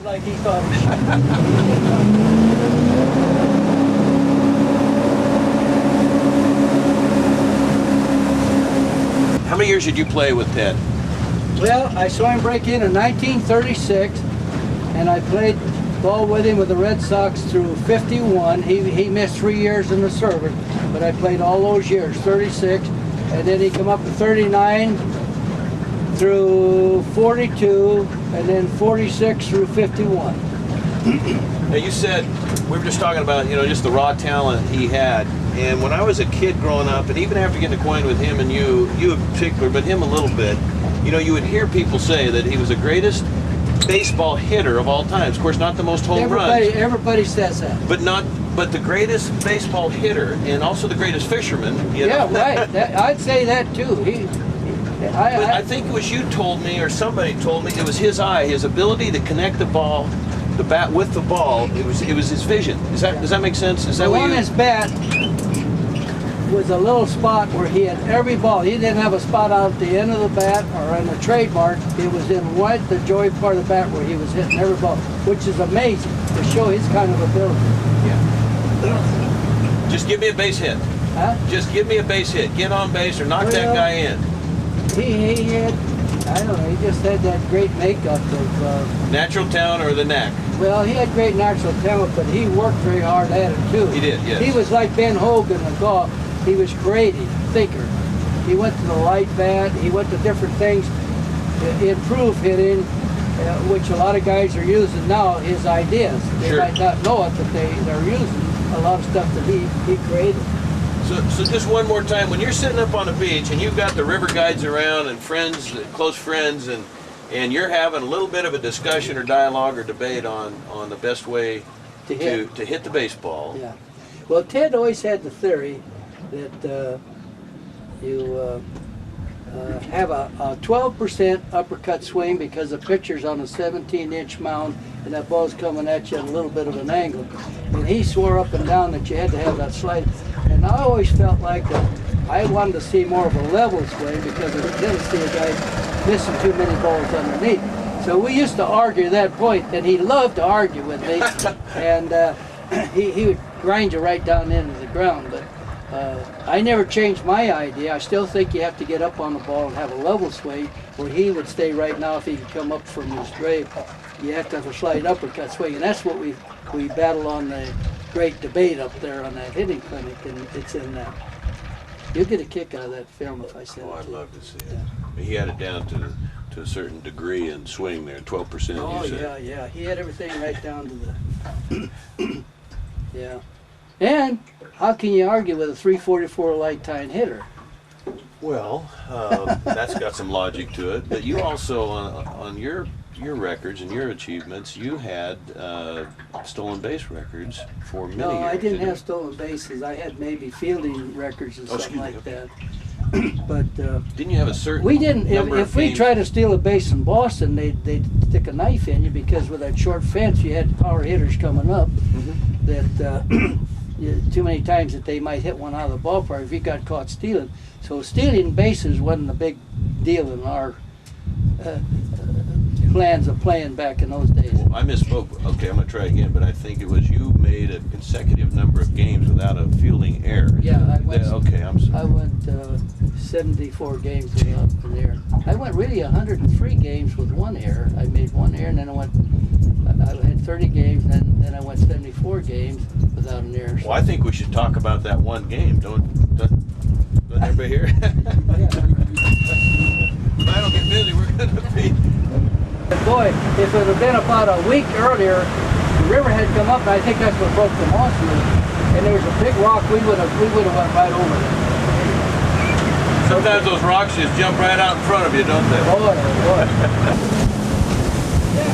Like he thought. How many years did you play with Ted? Well, I saw him break in 1936, and I played ball with him with the Red Sox through 51. He missed 3 years in the service, but I played all those years, 36, and then he come up to 39 through 42, and then 46 through 51. Now you said, we were just talking about, you know, just the raw talent he had. And when I was a kid growing up, and even after getting acquainted with him and you in particular, but him a little bit, you know, you would hear people say that he was the greatest baseball hitter of all times. Of course, not the most home runs. Everybody says that. But the greatest baseball hitter and also the greatest fisherman. You know? Yeah, right. I'd say that too. I think it was you told me, or somebody told me, it was his eye, his ability to connect the ball, the bat with the ball. It was his vision. Does that make sense? Is that what on his bat was a little spot where he had every ball. He didn't have a spot out at the end of the bat or on the trademark. It was in right the joy part of the bat where he was hitting every ball, which is amazing to show his kind of ability. Yeah. Just give me a base hit. Huh? Just give me a base hit. Get on base or knock that guy in. He had, I don't know, he just had that great makeup of... natural talent or the knack? Well, he had great natural talent, but he worked very hard at it too. He did, yes. He was like Ben Hogan in golf. He was creative, thinker. He went to the light bat. He went to different things to improve hitting, which a lot of guys are using now, his ideas. They might not know it, but they're using a lot of stuff that he created. So just one more time, when you're sitting up on the beach and you've got the river guides around and friends, close friends, and you're having a little bit of a discussion or dialogue or debate on the best way to hit the baseball. Yeah. Well, Ted always had the theory that you have a 12% uppercut swing because the pitcher's on a 17-inch mound and that ball's coming at you at a little bit of an angle. And he swore up and down that you had to have that slide. And I always felt like that I wanted to see more of a level swing because there's a tendency of guys missing too many balls underneath. So we used to argue that point, and he loved to argue with me. And he would grind you right down into the ground. But I never changed my idea. I still think you have to get up on the ball and have a level swing, where he would stay right now if he could come up from his grave. You have to have a slight uppercut swing, and that's what we battle on the great debate up there on that hitting clinic, and it's in that. You'll get a kick out of that film if I send it. Oh, I'd love to see it. Yeah. He had it down to a certain degree in swing there, 12%. Oh, yeah. He had everything right down to the... Yeah. And how can you argue with a 344 light tine hitter? Well, that's got some logic to it. But you also, on your records and your achievements, you had stolen base records for many years. No, I didn't have stolen bases. I had maybe fielding records and something like that. But didn't you have a certain? We didn't. If we games? tried to steal a base in Boston, they'd stick a knife in you because with that short fence, you had power hitters coming up. Mm-hmm. That too many times that they might hit one out of the ballpark if you got caught stealing. So stealing bases wasn't a big deal in our plans of playing back in those days. Well, I misspoke. Okay, I'm going to try again, but I think it was you made a consecutive number of games without a fielding error. Yeah, I went. Okay, I'm sorry. I went 74 games without an error. I went really 103 games with one error. I made one error, and then I had 30 games, and then I went 74 games without an error. Well, I think we should talk about that one game. Don't everybody hear? If I don't get busy, we're going to be... Boy, if it had been about a week earlier, the river had come up, and I think that's what broke the moss loose, and there was a big rock, we would have went right over it. Sometimes those rocks just jump right out in front of you, don't they? Boy, boy. Yeah,